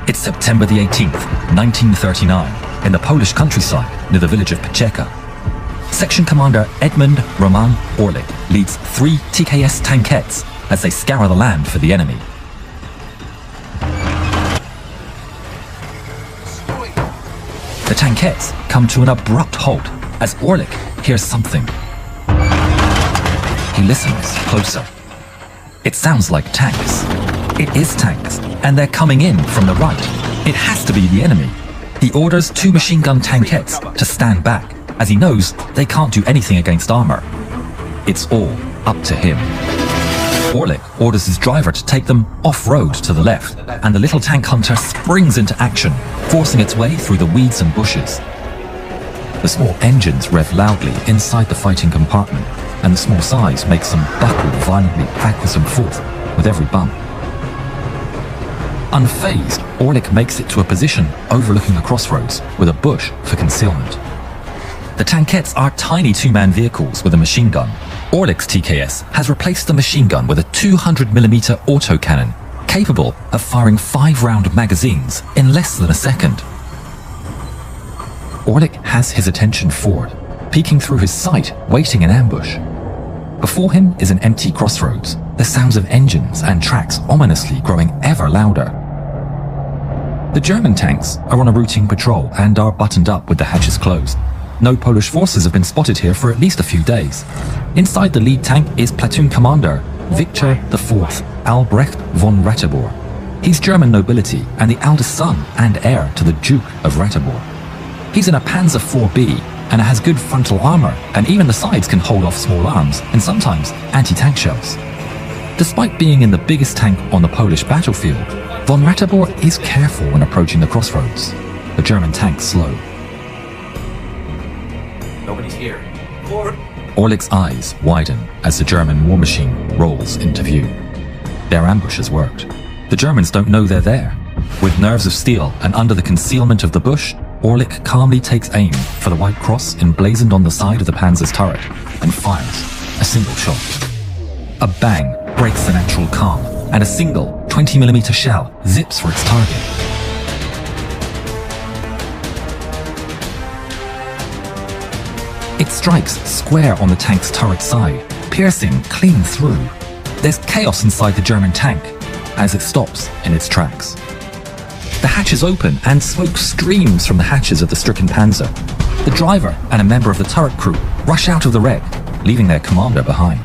It's September the 18th, 1939, in the Polish countryside near the village of Pociecha. Section Commander Edmund Roman Orlik leads 3 TKS tankettes as they scour the land for the enemy. The tankettes come to an abrupt halt as Orlik hears something. He listens closer. It sounds like tanks. It is tanks, and they're coming in from the right. It has to be the enemy. He orders 2 machine gun tankettes to stand back, as he knows they can't do anything against armor. It's all up to him. Orlik orders his driver to take them off-road to the left, and the little tank hunter springs into action, forcing its way through the weeds and bushes. The small engines rev loudly inside the fighting compartment, and the small size makes them buckle violently backwards and forth with every bump. Unfazed, Orlik makes it to a position overlooking a crossroads with a bush for concealment. The tankettes are tiny 2-man vehicles with a machine gun. Orlik's TKS has replaced the machine gun with a 200mm autocannon, capable of firing 5-round magazines in less than a second. Orlik has his attention forward, peeking through his sight, waiting in ambush. Before him is an empty crossroads, the sounds of engines and tracks ominously growing ever louder. The German tanks are on a routine patrol and are buttoned up with the hatches closed. No Polish forces have been spotted here for at least a few days. Inside the lead tank is platoon commander Victor IV Albrecht von Ratibor. He's German nobility and the eldest son and heir to the Duke of Ratibor. He's in a Panzer 4B and has good frontal armor, and even the sides can hold off small arms and sometimes anti-tank shells. Despite being in the biggest tank on the Polish battlefield, von Ratibor is careful when approaching the crossroads. The German tank's slow. Nobody's here. Orlik's eyes widen as the German war machine rolls into view. Their ambush has worked. The Germans don't know they're there. With nerves of steel and under the concealment of the bush, Orlik calmly takes aim for the white cross emblazoned on the side of the Panzer's turret and fires a single shot. A bang breaks the natural calm, and a single 20mm shell zips for its target. It strikes square on the tank's turret side, piercing clean through. There's chaos inside the German tank as it stops in its tracks. The hatches open and smoke streams from the hatches of the stricken Panzer. The driver and a member of the turret crew rush out of the wreck, leaving their commander behind.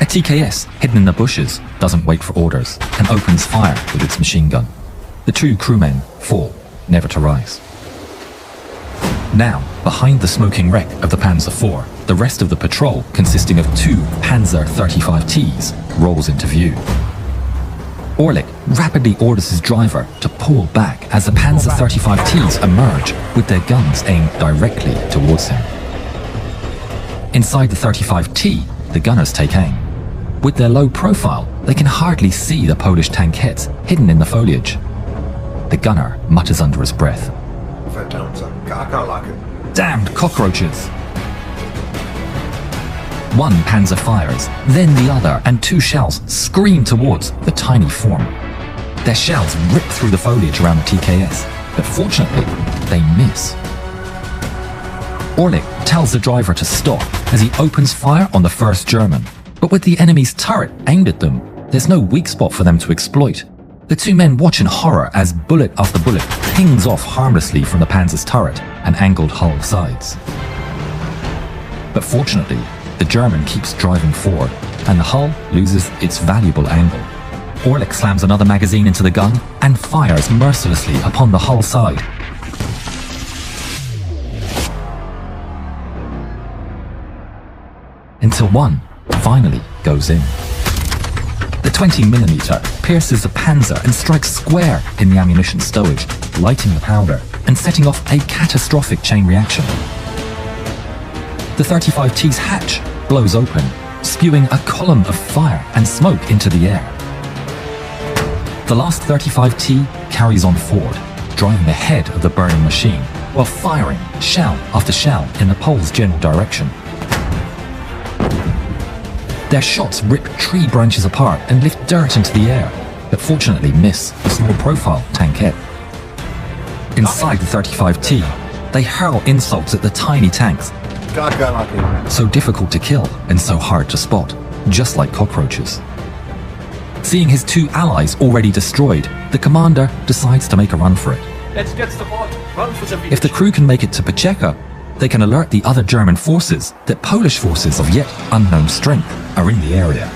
A TKS hidden in the bushes doesn't wait for orders and opens fire with its machine gun. The 2 crewmen fall, never to rise. Now, behind the smoking wreck of the Panzer IV, the rest of the patrol, consisting of 2 Panzer 35Ts, rolls into view. Orlik rapidly orders his driver to pull back as the Panzer 35Ts emerge with their guns aimed directly towards him. Inside the 35T, the gunners take aim. With their low profile, they can hardly see the Polish tankettes hidden in the foliage. The gunner mutters under his breath, "Damned cockroaches!" One Panzer fires, then the other, and 2 shells scream towards the tiny form. Their shells rip through the foliage around the TKS, but fortunately, they miss. Orlik tells the driver to stop as he opens fire on the first German. But with the enemy's turret aimed at them, there's no weak spot for them to exploit. The 2 men watch in horror as bullet after bullet pings off harmlessly from the Panzer's turret and angled hull sides. But fortunately, the German keeps driving forward, and the hull loses its valuable angle. Orlik slams another magazine into the gun and fires mercilessly upon the hull side. Until one finally goes in. The 20mm pierces the Panzer and strikes square in the ammunition stowage, lighting the powder and setting off a catastrophic chain reaction. The 35T's hatch blows open, spewing a column of fire and smoke into the air. The last 35T carries on forward, driving ahead of the burning machine, while firing shell after shell in the Poles' general direction. Their shots rip tree branches apart and lift dirt into the air, but fortunately miss the small profile tank tankette. Inside the 35T, they hurl insults at the tiny tanks, so difficult to kill and so hard to spot, just like cockroaches. Seeing his two allies already destroyed, the commander decides to make a run for it. Let's get the bot. Run for the village. If the crew can make it to Pociecha, they can alert the other German forces that Polish forces of yet unknown strength are in the area.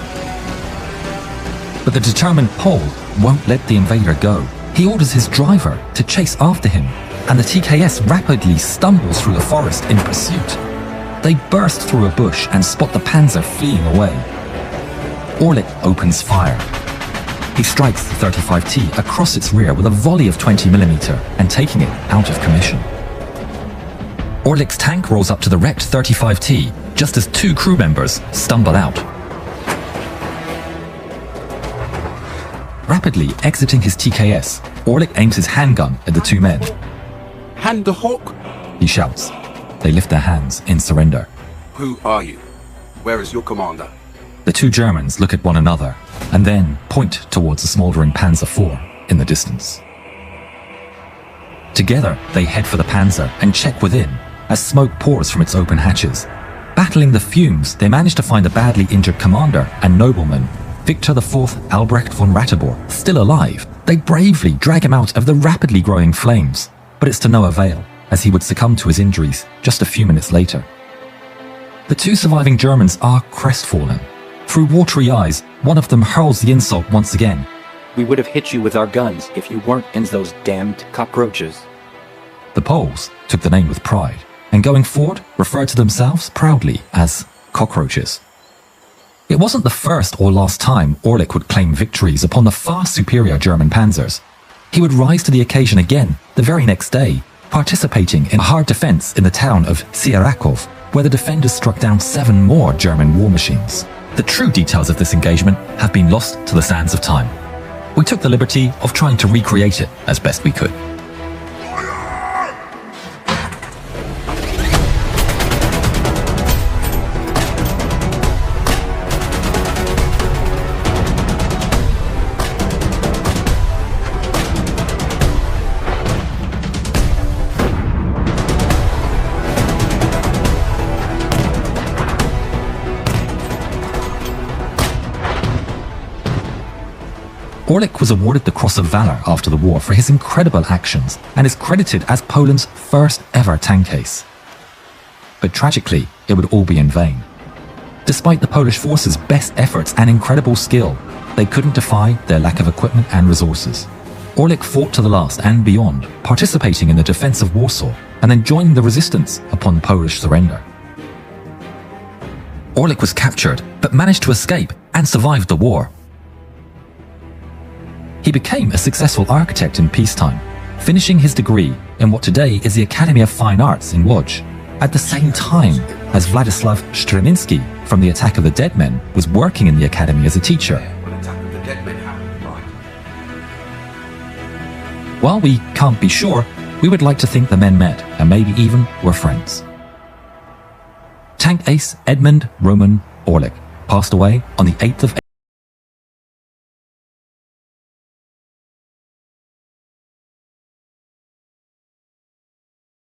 But the determined Pole won't let the invader go. He orders his driver to chase after him, and the TKS rapidly stumbles through the forest in pursuit. They burst through a bush and spot the Panzer fleeing away. Orlik opens fire. He strikes the 35T across its rear with a volley of 20mm and taking it out of commission. Orlik's tank rolls up to the wrecked 35T just as two crew members stumble out. Rapidly exiting his TKS, Orlik aims his handgun at the two men. Hand the hawk! He shouts. They lift their hands in surrender. Who are you? Where is your commander? The two Germans look at one another and then point towards a smouldering Panzer IV in the distance. Together, they head for the Panzer and check within as smoke pours from its open hatches. Battling the fumes, they manage to find the badly injured commander and nobleman, Victor IV Albrecht von Ratibor, still alive. They bravely drag him out of the rapidly growing flames, but it's to no avail, as he would succumb to his injuries just a few minutes later. The two surviving Germans are crestfallen. Through watery eyes, one of them hurls the insult once again. We would have hit you with our guns if you weren't in those damned cockroaches. The Poles took the name with pride, and going forward, referred to themselves proudly as Cockroaches. It wasn't the first or last time Orlik would claim victories upon the far superior German panzers. He would rise to the occasion again the very next day, participating in a hard defense in the town of Sierakov, where the defenders struck down 7 more German war machines. The true details of this engagement have been lost to the sands of time. We took the liberty of trying to recreate it as best we could. Orlik was awarded the Cross of Valor after the war for his incredible actions and is credited as Poland's first ever tank ace. But tragically, it would all be in vain. Despite the Polish forces' best efforts and incredible skill, they couldn't defy their lack of equipment and resources. Orlik fought to the last and beyond, participating in the defense of Warsaw and then joining the resistance upon Polish surrender. Orlik was captured, but managed to escape and survived the war. He became a successful architect in peacetime, finishing his degree in what today is the Academy of Fine Arts in Łódź, at the same time as Władysław Strzemiński from the Attack of the Dead Men was working in the academy as a teacher. While we can't be sure, we would like to think the men met and maybe even were friends. Tank ace Edmund Roman Orlik passed away on the 8th of